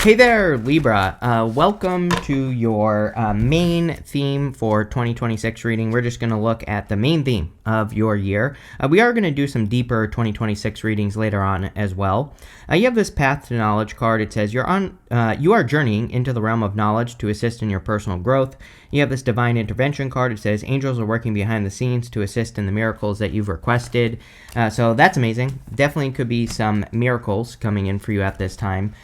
Hey there, Libra. Welcome to your main theme for 2026 reading. We're just going to look at the main theme of your year. We are going to do some deeper 2026 readings later on as well. You have this Path to Knowledge card. It says you are journeying into the realm of knowledge to assist in your personal growth. You have this Divine Intervention card. It says angels are working behind the scenes to assist in the miracles that you've requested. So that's amazing. Definitely could be some miracles coming in for you at this time,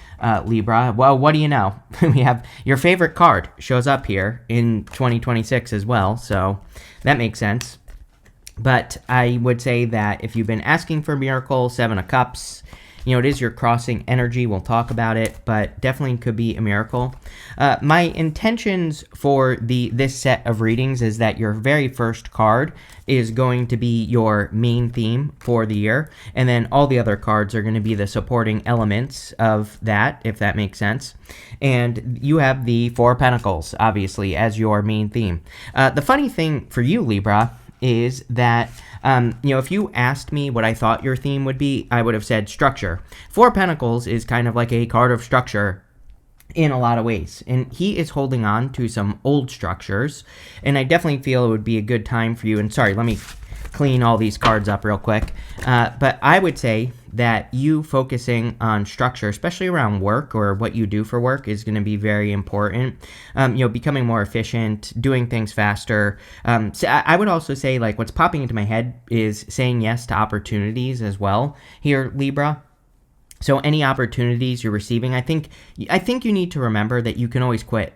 Libra. Well, what do you know? We have your favorite card shows up here in 2026 as well, so that makes sense. But I would say that if you've been asking for a miracle, Seven of Cups, it is your crossing energy. We'll talk about it, but definitely could be a miracle. My intentions for this set of readings is that your very first card is going to be your main theme for the year, and then all the other cards are going to be the supporting elements of that, if that makes sense. And you have the Four of Pentacles, obviously, as your main theme. The funny thing for you, Libra, is that if you asked me what I thought your theme would be, I would have said structure. Four of Pentacles is kind of like a card of structure in a lot of ways, and he is holding on to some old structures, and I definitely feel it would be a good time for you. And sorry, let me clean all these cards up real quick, but I would say that you focusing on structure, especially around work or what you do for work, is going to be very important. Becoming more efficient, doing things faster. So I would also say, like, what's popping into my head is saying yes to opportunities as well here, Libra. So any opportunities you're receiving, I think you need to remember that you can always quit,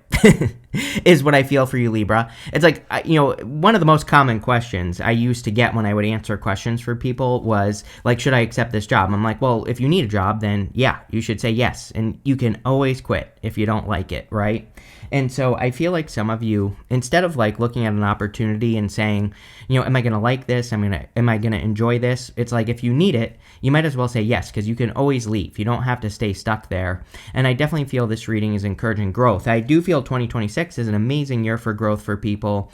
is what I feel for you, Libra. It's like, one of the most common questions I used to get when I would answer questions for people was, like, should I accept this job? I'm like, well, if you need a job, then yeah, you should say yes. And you can always quit if you don't like it, right? And so I feel like some of you, instead of like looking at an opportunity and saying, am I going to like this? Am I going to enjoy this? It's like, if you need it, you might as well say yes, because you can always leave. You don't have to stay stuck there. And I definitely feel this reading is encouraging growth. I do feel 2026 is an amazing year for growth for people,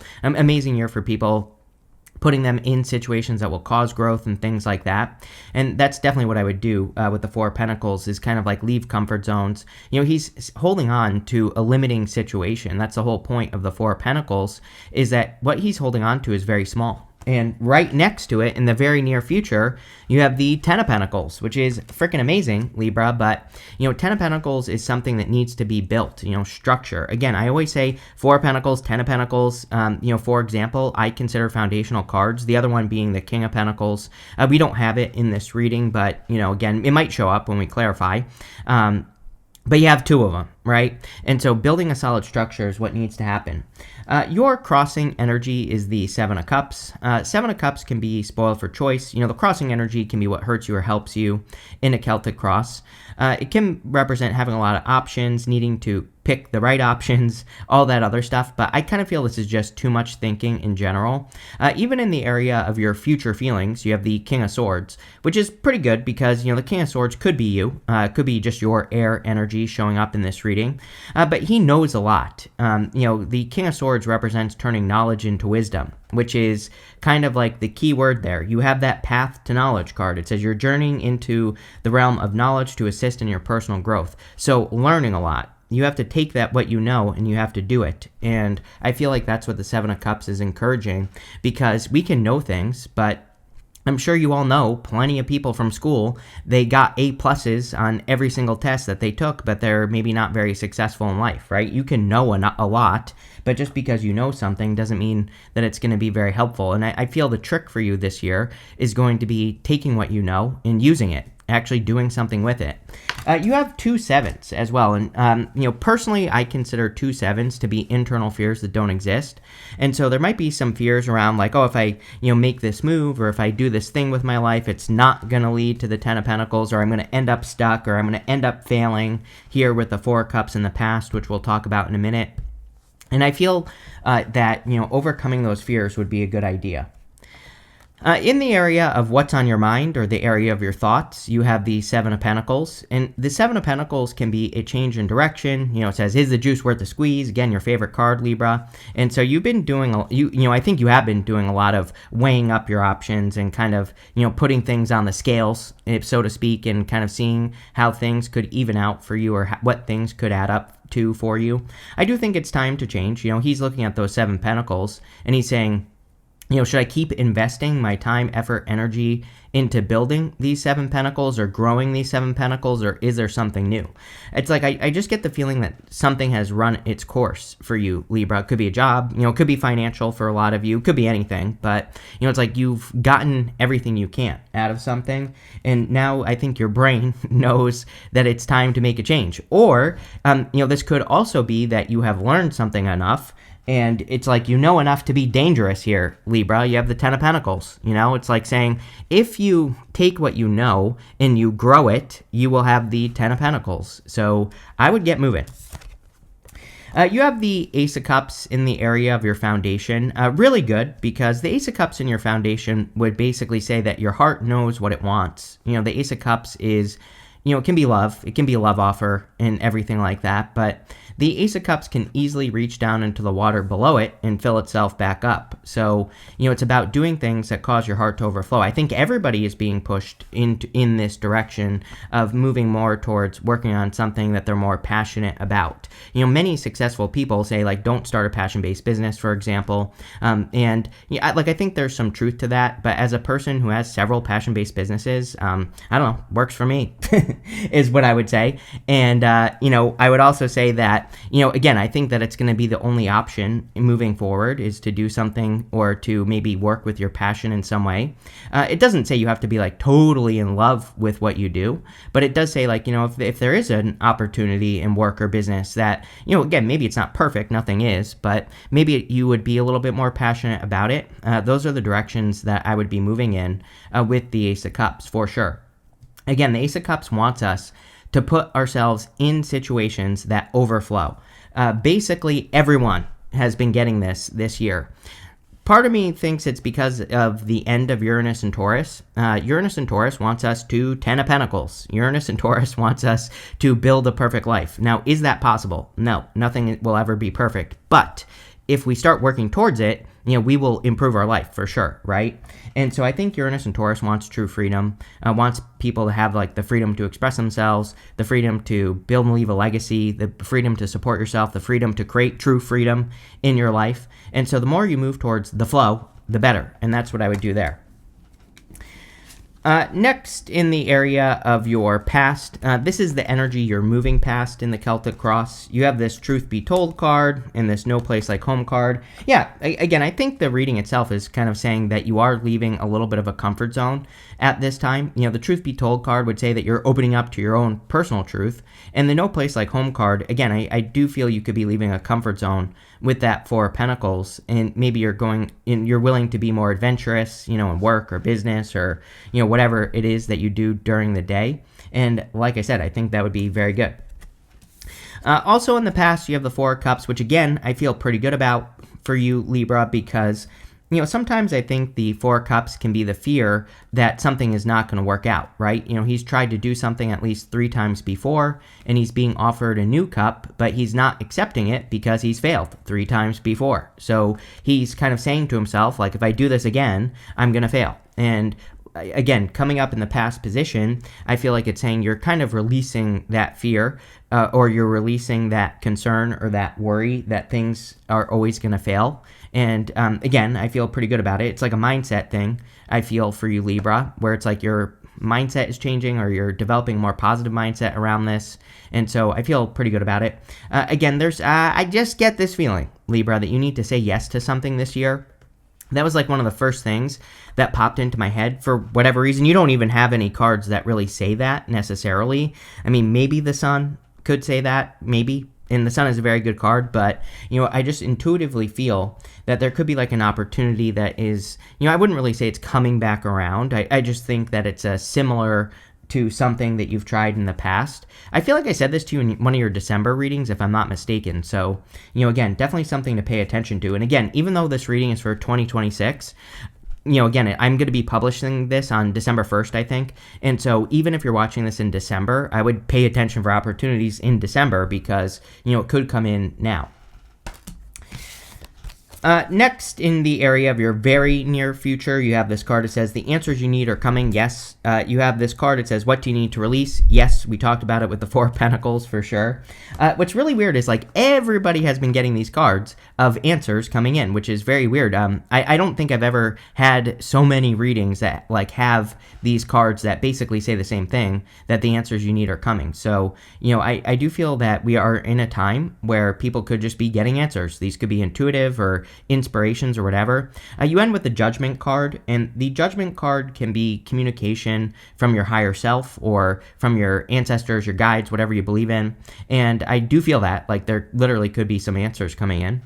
putting them in situations that will cause growth and things like that. And that's definitely what I would do with the Four of Pentacles, is kind of like leave comfort zones. He's holding on to a limiting situation. That's the whole point of the Four of Pentacles, is that what he's holding on to is very small. And right next to it, in the very near future, you have the Ten of Pentacles, which is freaking amazing, Libra. But, Ten of Pentacles is something that needs to be built, structure. Again, I always say Four of Pentacles, Ten of Pentacles. For example, I consider foundational cards, the other one being the King of Pentacles. We don't have it in this reading, but, again, it might show up when we clarify. But you have two of them, right? And so building a solid structure is what needs to happen. Your crossing energy is the Seven of Cups. Seven of Cups can be spoiled for choice. The crossing energy can be what hurts you or helps you in a Celtic cross. It can represent having a lot of options, needing to pick the right options, all that other stuff. But I kind of feel this is just too much thinking in general. Even in the area of your future feelings, you have the King of Swords, which is pretty good because, the King of Swords could be you. Could be just your air energy showing up in this reading. But he knows a lot. The King of Swords represents turning knowledge into wisdom, which is kind of like the key word there. You have that Path to Knowledge card. It says you're journeying into the realm of knowledge to assist in your personal growth. So learning a lot. You have to take what you know, and you have to do it. And I feel like that's what the Seven of Cups is encouraging, because we can know things, but I'm sure you all know plenty of people from school, they got A+ on every single test that they took, but they're maybe not very successful in life, right? You can know a lot, but just because you know something doesn't mean that it's going to be very helpful. And I feel the trick for you this year is going to be taking what you know and using it, actually doing something with it. You have two sevens as well. And, personally, I consider two sevens to be internal fears that don't exist. And so there might be some fears around like, oh, if I, make this move, or if I do this thing with my life, it's not going to lead to the Ten of Pentacles, or I'm going to end up stuck, or I'm going to end up failing here with the Four of Cups in the past, which we'll talk about in a minute. And I feel that, overcoming those fears would be a good idea. In the area of what's on your mind or the area of your thoughts, you have the Seven of Pentacles. And the Seven of Pentacles can be a change in direction. It says, is the juice worth the squeeze? Again, your favorite card, Libra. And so you've been doing, I think you have been doing a lot of weighing up your options and kind of, putting things on the scales, if so to speak, and kind of seeing how things could even out for you or what things could add up to for you. I do think it's time to change. He's looking at those Seven Pentacles and he's saying, should I keep investing my time, effort, energy into building these Seven Pentacles or growing these Seven Pentacles, or is there something new? It's like I just get the feeling that something has run its course for you, Libra. It could be a job, it could be financial for a lot of you, it could be anything, but it's like you've gotten everything you can out of something, and now I think your brain knows that it's time to make a change. Or, this could also be that you have learned something enough. And it's like enough to be dangerous here, Libra. You have the Ten of Pentacles. It's like saying if you take what you know and you grow it, you will have the Ten of Pentacles. So I would get moving. You have the Ace of Cups in the area of your foundation. Really good, because the Ace of Cups in your foundation would basically say that your heart knows what it wants. The Ace of Cups is, it can be love. It can be a love offer and everything like that. But the Ace of Cups can easily reach down into the water below it and fill itself back up. So, it's about doing things that cause your heart to overflow. I think everybody is being pushed in this direction of moving more towards working on something that they're more passionate about. Many successful people say, like, don't start a passion-based business, for example. I think there's some truth to that. But as a person who has several passion-based businesses, I don't know, works for me, is what I would say. And, I would also say that, again, I think that it's going to be the only option moving forward is to do something or to maybe work with your passion in some way. It doesn't say you have to be like totally in love with what you do, but it does say like, if there is an opportunity in work or business that, again, maybe it's not perfect, nothing is, but maybe you would be a little bit more passionate about it. Those are the directions that I would be moving in with the Ace of Cups for sure. Again, the Ace of Cups wants us to put ourselves in situations that overflow. Basically, everyone has been getting this year. Part of me thinks it's because of the end of Uranus and Taurus. Uranus and Taurus wants us to Ten of Pentacles. Uranus and Taurus wants us to build a perfect life. Now, is that possible? No, nothing will ever be perfect. But if we start working towards it, we will improve our life for sure, right? And so I think Uranus and Taurus wants true freedom, wants people to have like the freedom to express themselves, the freedom to build and leave a legacy, the freedom to support yourself, the freedom to create true freedom in your life. And so the more you move towards the flow, the better. And that's what I would do there. Next, in the area of your past, this is the energy you're moving past in the Celtic Cross. You have this Truth Be Told card and this No Place Like Home card. Yeah, again, I think the reading itself is kind of saying that you are leaving a little bit of a comfort zone at this time. The Truth Be Told card would say that you're opening up to your own personal truth. And the No Place Like Home card, again, I do feel you could be leaving a comfort zone with that Four of Pentacles, and maybe you're willing to be more adventurous, in work or business or, whatever it is that you do during the day. And like I said, I think that would be very good. Also in the past, you have the Four of Cups, which again, I feel pretty good about for you, Libra, because sometimes I think the Four of Cups can be the fear that something is not going to work out, right? He's tried to do something at least 3 times before, and he's being offered a new cup, but he's not accepting it because he's failed 3 times before. So he's kind of saying to himself, like, if I do this again, I'm going to fail. And again, coming up in the past position, I feel like it's saying you're kind of releasing that fear or you're releasing that concern or that worry that things are always going to fail. And again, I feel pretty good about it. It's like a mindset thing, I feel, for you, Libra, where it's like your mindset is changing or you're developing a more positive mindset around this. And so I feel pretty good about it. Again, I just get this feeling, Libra, that you need to say yes to something this year. That was like one of the first things that popped into my head for whatever reason. You don't even have any cards that really say that necessarily. I mean, maybe the Sun could say that, maybe. And the Sun is a very good card, but, I just intuitively feel that there could be like an opportunity that is, I wouldn't really say it's coming back around. I just think that it's a similar to something that you've tried in the past. I feel like I said this to you in one of your December readings, if I'm not mistaken. So, again, definitely something to pay attention to. And again, even though this reading is for 2026, again, I'm going to be publishing this on December 1st, I think. And so even if you're watching this in December, I would pay attention for opportunities in December because, it could come in now. Next, in the area of your very near future, you have this card that says the answers you need are coming. Yes. You have this card that says what do you need to release? Yes, we talked about it with the Four of Pentacles for sure. What's really weird is like everybody has been getting these cards of answers coming in, which is very weird. I don't think I've ever had so many readings that like have these cards that basically say the same thing, that the answers you need are coming. So, I do feel that we are in a time where people could just be getting answers. These could be intuitive or inspirations or whatever. You end with the Judgment card, and the Judgment card can be communication from your higher self or from your ancestors, your guides, whatever you believe in. And I do feel that like there literally could be some answers coming in.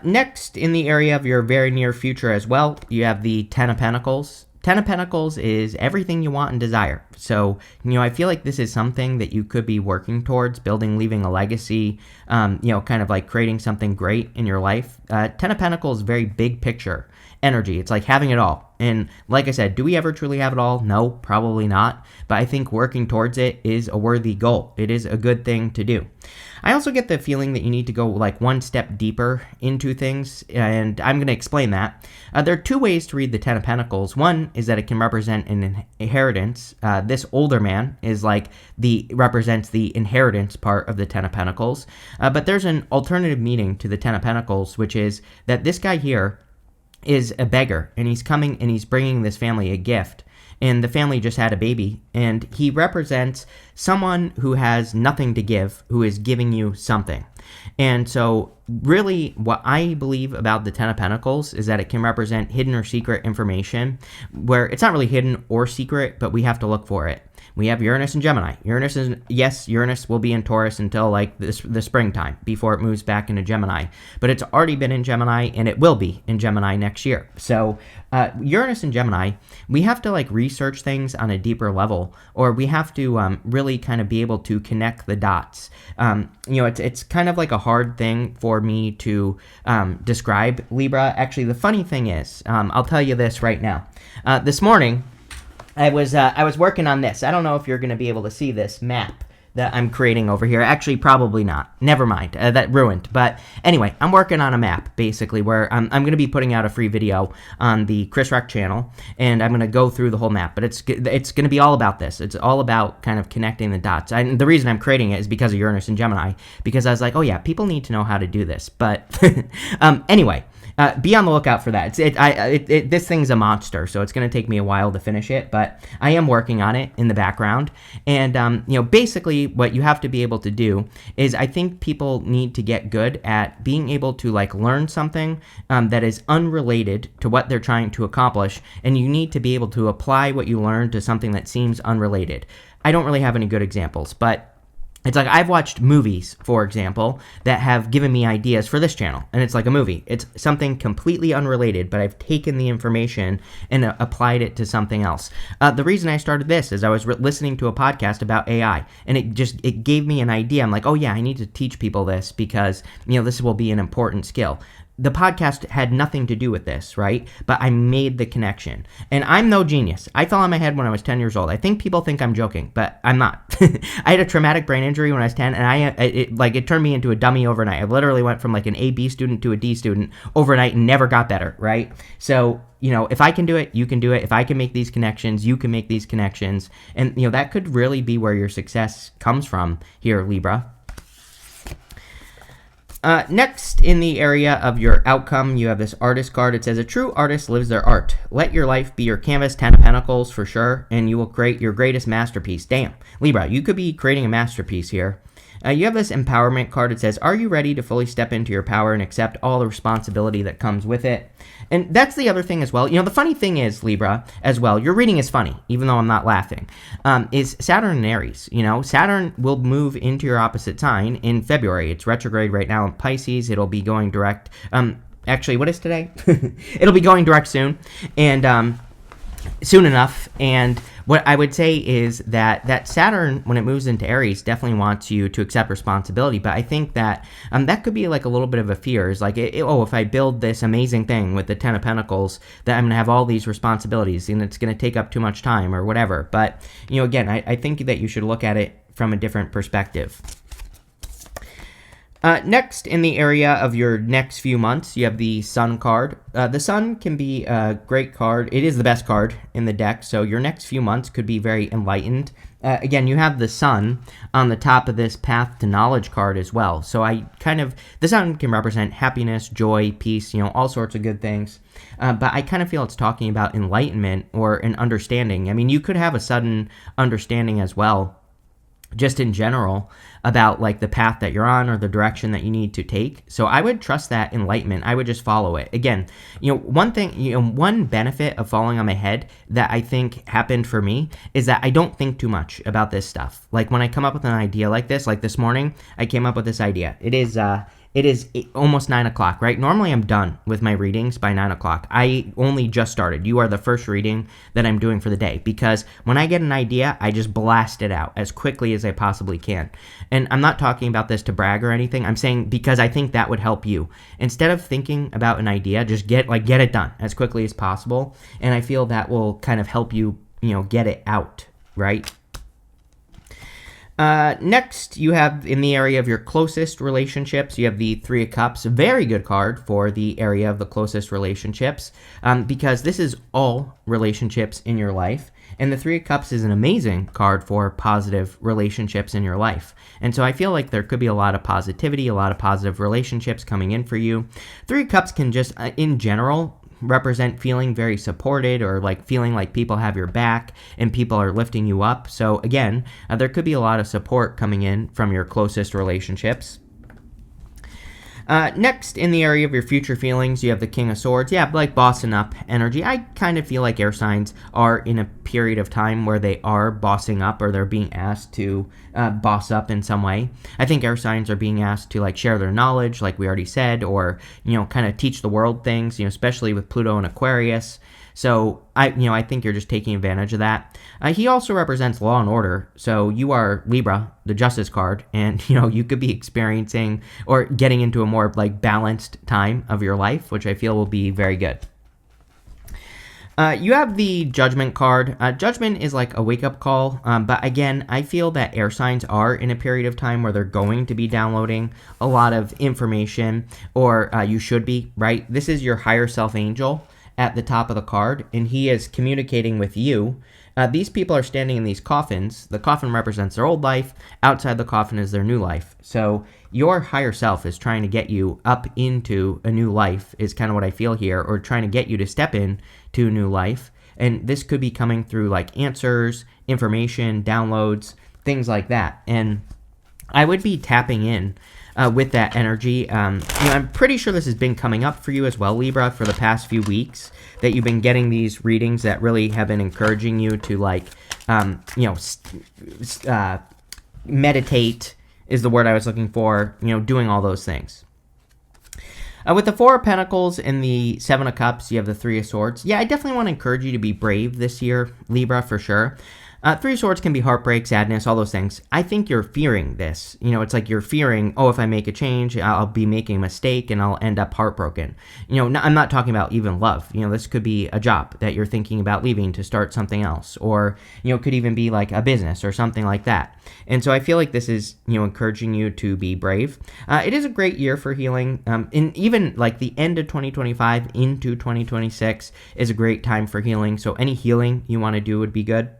Next, in the area of your very near future as well, you have the Ten of Pentacles. Ten of Pentacles is everything you want and desire. So, I feel like this is something that you could be working towards, building, leaving a legacy, kind of like creating something great in your life. Ten of Pentacles is very big picture energy. It's like having it all. And like I said, do we ever truly have it all? No, probably not. But I think working towards it is a worthy goal. It is a good thing to do. I also get the feeling that you need to go like one step deeper into things, and I'm going to explain that. There are two ways to read the Ten of Pentacles. One is that it can represent an inheritance. This older man is like represents the inheritance part of the Ten of Pentacles. But there's an alternative meaning to the Ten of Pentacles, which is that this guy here is a beggar, and he's coming and he's bringing this family a gift. And the family just had a baby, and he represents someone who has nothing to give, who is giving you something. And so really what I believe about the Ten of Pentacles is that it can represent hidden or secret information, where it's not really hidden or secret, but we have to look for it. We have Uranus and Gemini. Uranus will be in Taurus until like the springtime before it moves back into Gemini. But it's already been in Gemini, and it will be in Gemini next year. So Uranus and Gemini, we have to like research things on a deeper level, or we have to really kind of be able to connect the dots. It's kind of like a hard thing for me to describe, Libra. Actually, the funny thing is, I'll tell you this right now. This morning, I was working on this. I don't know if you're going to be able to see this map that I'm creating over here. Actually, probably not. Never mind. That ruined. But anyway, I'm working on a map, basically, where I'm going to be putting out a free video on the Chris Rock channel, and I'm going to go through the whole map. But it's going to be all about this. It's all about kind of connecting the dots. And the reason I'm creating it is because of Uranus and Gemini, because I was like, oh yeah, people need to know how to do this. But anyway. Be on the lookout for that. This thing's a monster, so it's going to take me a while to finish it, but I am working on it in the background. And, basically what you have to be able to do is I think people need to get good at being able to, like, learn something that is unrelated to what they're trying to accomplish, and you need to be able to apply what you learned to something that seems unrelated. I don't really have any good examples, but it's like I've watched movies, for example, that have given me ideas for this channel, and it's like a movie. It's something completely unrelated, but I've taken the information and applied it to something else. The reason I started this is I was listening to a podcast about AI, and it gave me an idea. I'm like, oh yeah, I need to teach people this because, this will be an important skill. The podcast had nothing to do with this, right? But I made the connection. And I'm no genius. I fell on my head when I was 10 years old. I think people think I'm joking, but I'm not. I had a traumatic brain injury when I was 10, and it turned me into a dummy overnight. I literally went from like an A-B student to a D student overnight and never got better, right? So, if I can do it, you can do it. If I can make these connections, you can make these connections. And, that could really be where your success comes from here, Libra. Next, in the area of your outcome, you have this artist card. It says, a true artist lives their art. Let your life be your canvas, 10 of Pentacles for sure, and you will create your greatest masterpiece. Damn. Libra, you could be creating a masterpiece here. You have this empowerment card. It says, are you ready to fully step into your power and accept all the responsibility that comes with it? And that's the other thing as well. The funny thing is, Libra, as well, your reading is funny, even though I'm not laughing, is Saturn and Aries. Saturn will move into your opposite sign in February. It's retrograde right now in Pisces. It'll be going direct. Actually, what is today? It'll be going direct soon. And soon enough. And what I would say is that Saturn, when it moves into Aries, definitely wants you to accept responsibility. But I think that that could be like a little bit of a fear. Is like, if I build this amazing thing with the Ten of Pentacles, that I'm going to have all these responsibilities and it's going to take up too much time or whatever. But, again, I think that you should look at it from a different perspective. Next, in the area of your next few months, you have the Sun card. The Sun can be a great card. It is the best card in the deck, so your next few months could be very enlightened. Again, you have the Sun on the top of this Path to Knowledge card as well. So the Sun can represent happiness, joy, peace, all sorts of good things. But I kind of feel it's talking about enlightenment or an understanding. I mean, you could have a sudden understanding as well, just in general, about like the path that you're on or the direction that you need to take. So I would trust that enlightenment. I would just follow it. Again, one benefit of falling on my head that I think happened for me is that I don't think too much about this stuff. Like when I come up with an idea like this morning, I came up with this idea. It is almost 9 o'clock, right? Normally I'm done with my readings by 9 o'clock. I only just started. You are the first reading that I'm doing for the day because when I get an idea, I just blast it out as quickly as I possibly can. And I'm not talking about this to brag or anything. I'm saying because I think that would help you. Instead of thinking about an idea, just get it done as quickly as possible. And I feel that will kind of help you, get it out, right? Next, you have in the area of your closest relationships, you have the Three of Cups, a very good card for the area of the closest relationships, because this is all relationships in your life, and the Three of Cups is an amazing card for positive relationships in your life. And so I feel like there could be a lot of positivity, a lot of positive relationships coming in for you. Three of Cups can just, in general, represent feeling very supported or like feeling like people have your back and people are lifting you up. So again, there could be a lot of support coming in from your closest relationships. Next, in the area of your future feelings, you have the King of Swords. Yeah, like bossing up energy. I kind of feel like air signs are in a period of time where they are bossing up or they're being asked to boss up in some way. I think air signs are being asked to like share their knowledge, like we already said, or, kind of teach the world things, especially with Pluto and Aquarius. So I think you're just taking advantage of that. He also represents law and order. So you are Libra, the Justice card, and you could be experiencing or getting into a more like balanced time of your life, which I feel will be very good. You have the Judgment card. Judgment is like a wake-up call, but again, I feel that air signs are in a period of time where they're going to be downloading a lot of information, or you should be, right? This is your higher self angel at the top of the card, and he is communicating with you. These people are standing in these coffins. The coffin represents their old life. Outside the coffin is their new life. So your higher self is trying to get you up into a new life is kind of what I feel here, or trying to get you to step in to a new life. And this could be coming through like answers, information, downloads, things like that. And I would be tapping in with that energy. I'm pretty sure this has been coming up for you as well, Libra, for the past few weeks, that you've been getting these readings that really have been encouraging you to like, meditate is the word I was looking for, doing all those things. With the Four of Pentacles and the Seven of Cups, you have the Three of Swords. Yeah, I definitely want to encourage you to be brave this year, Libra, for sure. Three of Swords can be heartbreak, sadness, all those things. I think you're fearing this. It's like you're fearing, if I make a change, I'll be making a mistake and I'll end up heartbroken. I'm not talking about even love. This could be a job that you're thinking about leaving to start something else. Or, it could even be like a business or something like that. And so I feel like this is, encouraging you to be brave. It is a great year for healing. And even like the end of 2025 into 2026 is a great time for healing. So any healing you want to do would be good.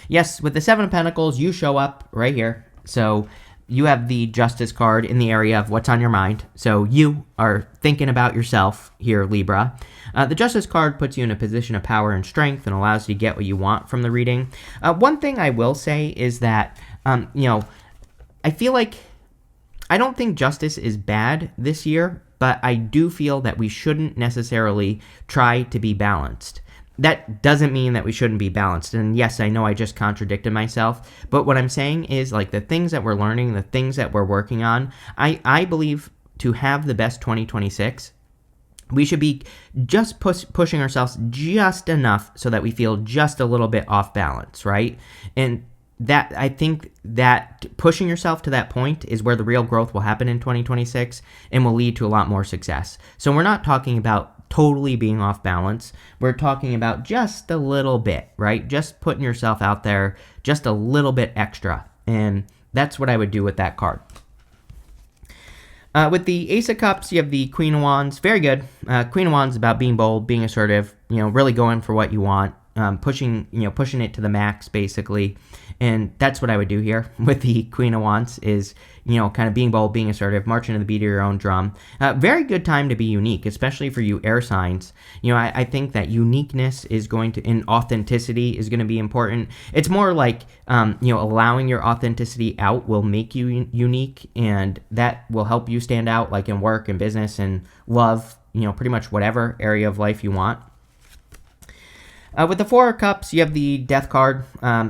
Yes, with the Seven of Pentacles, you show up right here. So you have the Justice card in the area of what's on your mind. So you are thinking about yourself here, Libra. The Justice card puts you in a position of power and strength and allows you to get what you want from the reading. One thing I will say is that, I feel like I don't think justice is bad this year, but I do feel that we shouldn't necessarily try to be balanced. That doesn't mean that we shouldn't be balanced. And yes, I know I just contradicted myself, but what I'm saying is like the things that we're learning, the things that we're working on, I believe to have the best 2026, We should be just pushing ourselves just enough so that we feel just a little bit off balance, right? And that, I think that pushing yourself to that point is where the real growth will happen in 2026 and will lead to a lot more success. So we're not talking about totally being off balance. We're talking about just a little bit, right? Just putting yourself out there just a little bit extra. And that's what I would do with that card. With the Ace of Cups, you have the Queen of Wands. Very good. Queen of Wands is about being bold, being assertive, really going for what you want, pushing it to the max, basically. And that's what I would do here with the Queen of Wands is, kind of being bold, being assertive, marching to the beat of your own drum. Very good time to be unique, especially for you air signs. I think that uniqueness is going to, and authenticity is going to be important. It's more like, allowing your authenticity out will make you unique, and that will help you stand out, like in work and business and love, pretty much whatever area of life you want. With the Four of Cups, you have the Death card.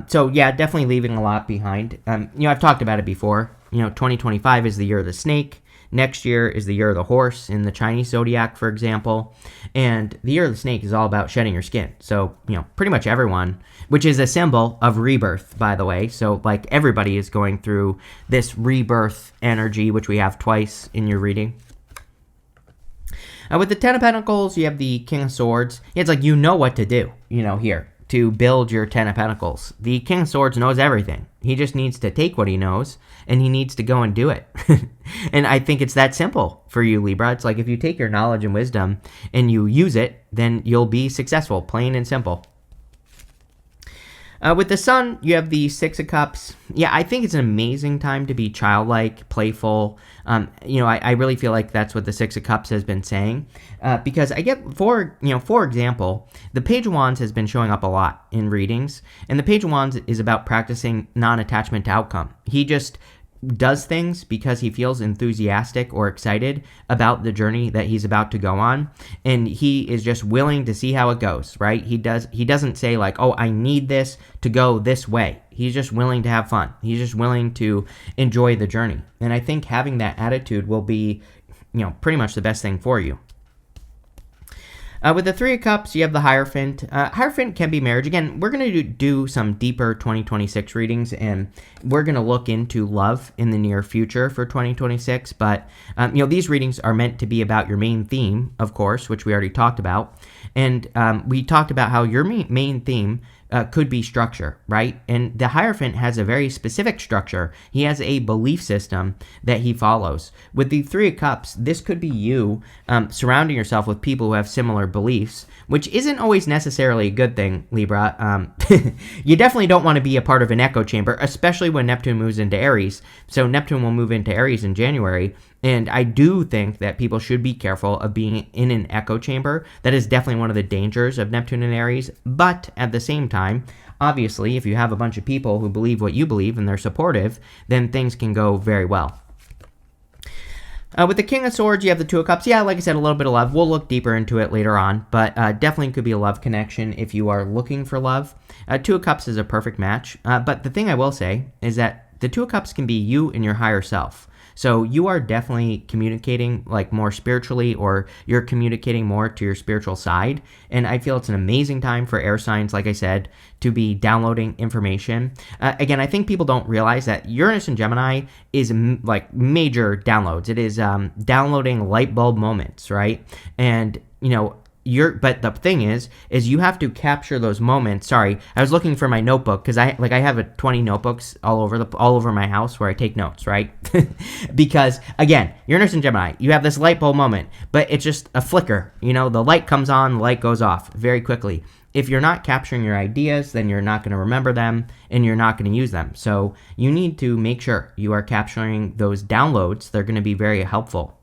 So yeah, definitely leaving a lot behind. I've talked about it before. 2025 is the year of the snake. Next year is the year of the horse in the Chinese zodiac, for example. And the year of the snake is all about shedding your skin. So, pretty much everyone, which is a symbol of rebirth, by the way. So, like, everybody is going through this rebirth energy, which we have twice in your reading. With the Ten of Pentacles, you have the King of Swords. It's like what to do, here to build your Ten of Pentacles. The King of Swords knows everything. He just needs to take what he knows, and he needs to go and do it. And I think it's that simple for you, Libra. It's like if you take your knowledge and wisdom and you use it, then you'll be successful, plain and simple. With the Sun, you have the Six of Cups. Yeah, I think it's an amazing time to be childlike, playful. I really feel like that's what the Six of Cups has been saying. Because I get, for example, the Page of Wands has been showing up a lot in readings. And the Page of Wands is about practicing non-attachment to outcome. He just does things because he feels enthusiastic or excited about the journey that he's about to go on, and he is just willing to see how it goes, right? He doesn't say like, oh, I need this to go this way. He's just willing to have fun. He's just willing to enjoy the journey. And I think having that attitude will be, pretty much the best thing for you. With the Three of Cups, you have the Hierophant. Hierophant can be marriage. Again, we're going to do some deeper 2026 readings, and we're going to look into love in the near future for 2026. But, these readings are meant to be about your main theme, of course, which we already talked about. And we talked about how your main theme could be structure, right? And the Hierophant has a very specific structure. He has a belief system that he follows. With the Three of Cups, this could be you surrounding yourself with people who have similar beliefs, which isn't always necessarily a good thing, Libra. You definitely don't want to be a part of an echo chamber, especially when Neptune moves into Aries. So Neptune will move into Aries in January. And I do think that people should be careful of being in an echo chamber. That is definitely one of the dangers of Neptune and Aries. But at the same time, obviously, if you have a bunch of people who believe what you believe and they're supportive, then things can go very well. With the King of Swords, you have the Two of Cups. Yeah, like I said, a little bit of love. We'll look deeper into it later on, but definitely could be a love connection if you are looking for love. Two of Cups is a perfect match. But the thing I will say is that the Two of Cups can be you and your higher self. So you are definitely communicating like more spiritually, or you're communicating more to your spiritual side. And I feel it's an amazing time for air signs, like I said, to be downloading information. Again, I think people don't realize that Uranus and Gemini is like major downloads. It is downloading light bulb moments, right? And, but the thing is you have to capture those moments. Sorry, I was looking for my notebook because I have 20 notebooks all over my house where I take notes, right? Because again, Uranus and Gemini, you have this light bulb moment, but it's just a flicker. The light comes on, the light goes off very quickly. If you're not capturing your ideas, then you're not going to remember them and you're not going to use them. So you need to make sure you are capturing those downloads. They're going to be very helpful.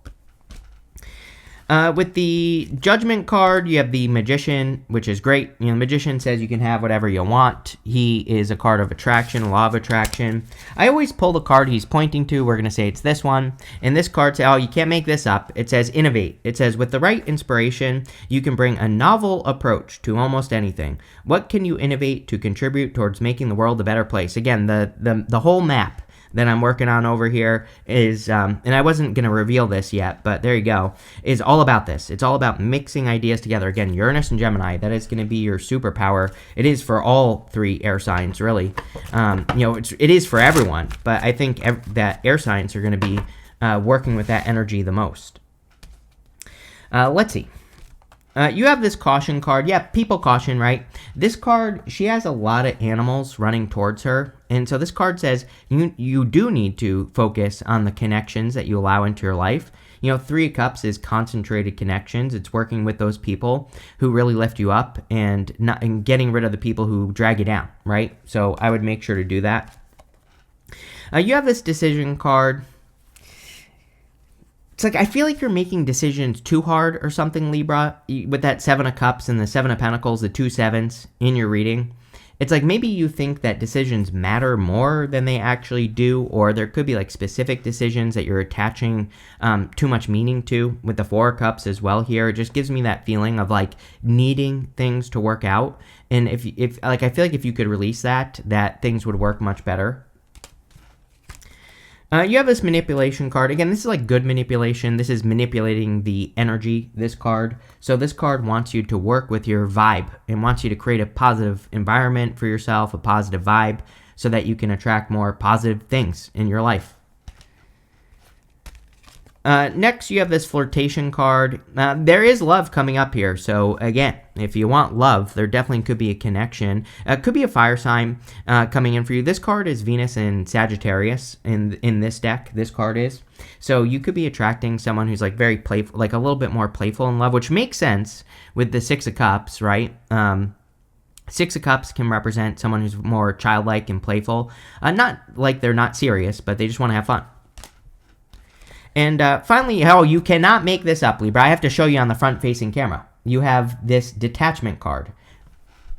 With the Judgment card, you have the Magician, which is great. The Magician says you can have whatever you want. He is a card of attraction, law of attraction. I always pull the card he's pointing to. We're going to say it's this one. And this card says, oh, you can't make this up. It says innovate. It says with the right inspiration, you can bring a novel approach to almost anything. What can you innovate to contribute towards making the world a better place? Again, the whole map that I'm working on over here is, and I wasn't going to reveal this yet, but there you go, is all about this. It's all about mixing ideas together. Again, Uranus and Gemini, that is going to be your superpower. It is for all 3 air signs, really. It is for everyone, but I think that air signs are going to be working with that energy the most. Let's see. You have this caution card. Yeah, people caution, right? This card, she has a lot of animals running towards her. And so this card says you do need to focus on the connections that you allow into your life. 3 of Cups is concentrated connections. It's working with those people who really lift you up and getting rid of the people who drag you down, right? So I would make sure to do that. You have this decision card. It's like, I feel like you're making decisions too hard or something, Libra, with that 7 of Cups and the 7 of Pentacles, the 2 7s in your reading. It's like maybe you think that decisions matter more than they actually do, or there could be like specific decisions that you're attaching too much meaning to with the 4 of Cups as well here. It just gives me that feeling of like needing things to work out. And if I feel like if you could release that things would work much better. You have this manipulation card. Again, this is like good manipulation. This is manipulating the energy, this card. So this card wants you to work with your vibe and wants you to create a positive environment for yourself, a positive vibe, so that you can attract more positive things in your life. Next, you have this flirtation card. There is love coming up here. So again, if you want love, there definitely could be a connection. Could be a fire sign coming in for you. This card is Venus and Sagittarius in this deck. This card is. So you could be attracting someone who's like very playful, like a little bit more playful in love, which makes sense with the 6 of Cups, right? 6 of Cups can represent someone who's more childlike and playful. Not like they're not serious, but they just want to have fun. And finally, you cannot make this up, Libra. I have to show you on the front-facing camera. You have this detachment card.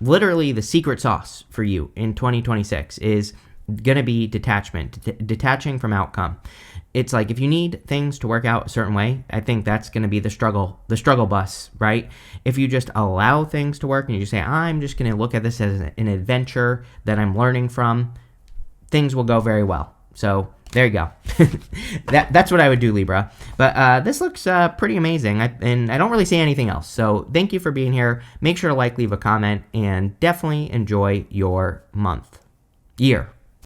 Literally, the secret sauce for you in 2026 is going to be detachment, detaching from outcome. It's like if you need things to work out a certain way, I think that's going to be the struggle bus, right? If you just allow things to work and you just say, I'm just going to look at this as an adventure that I'm learning from, things will go very well. So there you go. That's what I would do, Libra. But this looks pretty amazing, and I don't really see anything else. So thank you for being here. Make sure to leave a comment, and definitely enjoy your year.